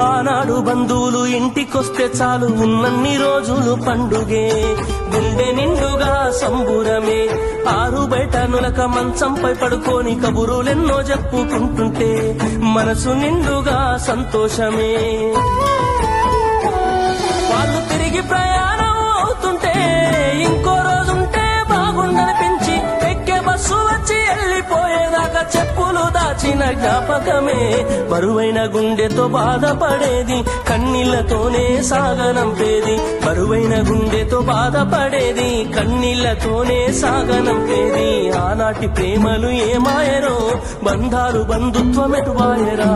ఆనాడు బంధువులు ఇంటికొస్తే చాలు ఉన్నన్ని రోజులు పండుగే, గుండె నిండుగా సంబురమే. ఆరు బయట నులక మంచంపై పడుకొని కబురులెన్నో చెప్పుకుంటుంటే మనసు నిండుగా సంతోషమే. వాళ్ళు తిరిగి ప్రయాణం అవుతుంటే ఇంకో రోజుంటే బాగుండనిపించి ఎక్కే బస్సు వచ్చి వెళ్ళిపోయేదాకా చెప్పులు దాచిన జ్ఞాపకమే. బరువైన గుండెతో బాధపడేది కన్నీళ్లతోనే సాగనంపేది, బరువైన గుండెతో బాధపడేది కన్నీళ్లతోనే సాగనంపేది. ఆనాటి ప్రేమలు ఏమాయరో, బంధాలు బంధుత్వమెటువాయరా.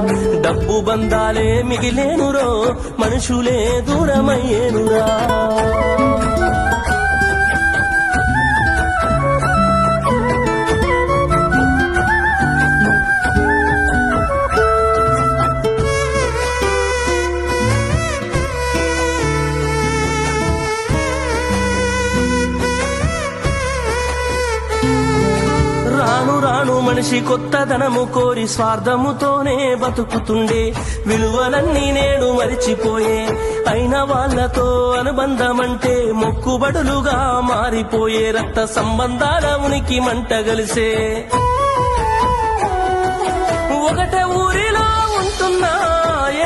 డబ్బు బంధాలే మిగిలేనురో, మనుషులే దూరమయ్యేనురా. రాను రాను మనిషి కొత్తదనము కోరి స్వార్థముతోనే బతుకుతుండే, విలువలన్నీ నేడు మరిచిపోయే. అయిన వాళ్లతో అనుబంధమంటే మొక్కుబడులుగా మారిపోయే, రక్త సంబంధాల ఉనికి మంటగలిసే. ఒకటే ఊరిలో ఉంటున్నా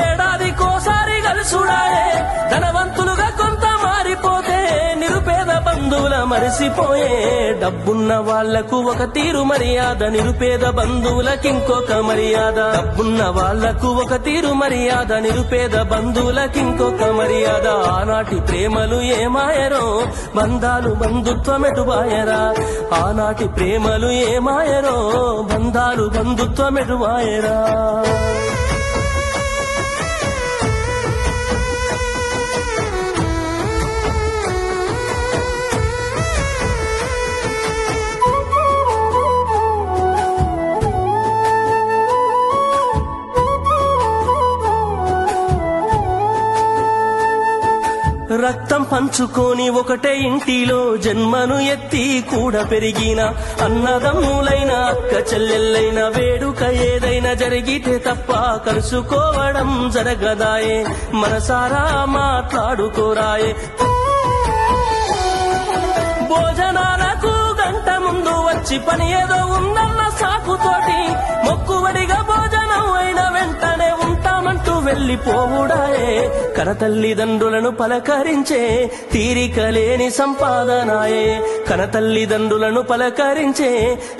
ఏడాదికోసారి కలుసుడాయే, ధనవంతులుగా కొంత మారిపోతే నిరుపేద బంధువుల మరిసిపోయే. డబ్బున్న వాళ్లకు ఒక తీరు మర్యాద, నిరుపేద బంధువులకింకొక మర్యాద. డబ్బున్న వాళ్లకు ఒక తీరు మర్యాద, నిరుపేద బంధువులకింకొక మర్యాద. ఆనాటి ప్రేమలు ఏమాయరో, బంధాలు బంధుత్వమెటువాయరా. ఆనాటి ప్రేమలు ఏమాయరో, బంధాలు బంధుత్వమెటువాయరా. రక్తం పంచుకొని ఒకటే ఇంటిలో జన్మను ఎత్తి కూడా పెరిగిన అన్నదమ్ములైన అక్క చెల్లెళ్ళైన వేడుక ఏదైనా జరిగితే తప్ప కలుసుకోవడం జరగదాయే. మనసారా మాట్లాడుకోరాయే. భోజనాలకు గంట ముందు వచ్చి పని ఏదో ఉందన్న సాకుతోటి మొక్కువడిగా భోజనం అయిన వెంటనే ఉంటామంటూ వెళ్లిపోవుడాయే. కనతల్లిదండ్రులను పలకరించే తీరిక లేని సంపాదనాయే, కనతల్లిదండ్రులను పలకరించే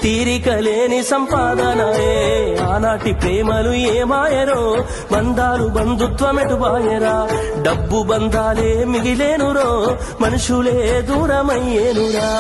తీరిక లేని సంపాదనాయే. ఆనాటి ప్రేమలు ఏమాయరో, బంధాలు బంధుత్వమెటువాయరా. డబ్బు బంధాలే మిగిలేనురో, మనుషులే దూరమయ్యేనురా.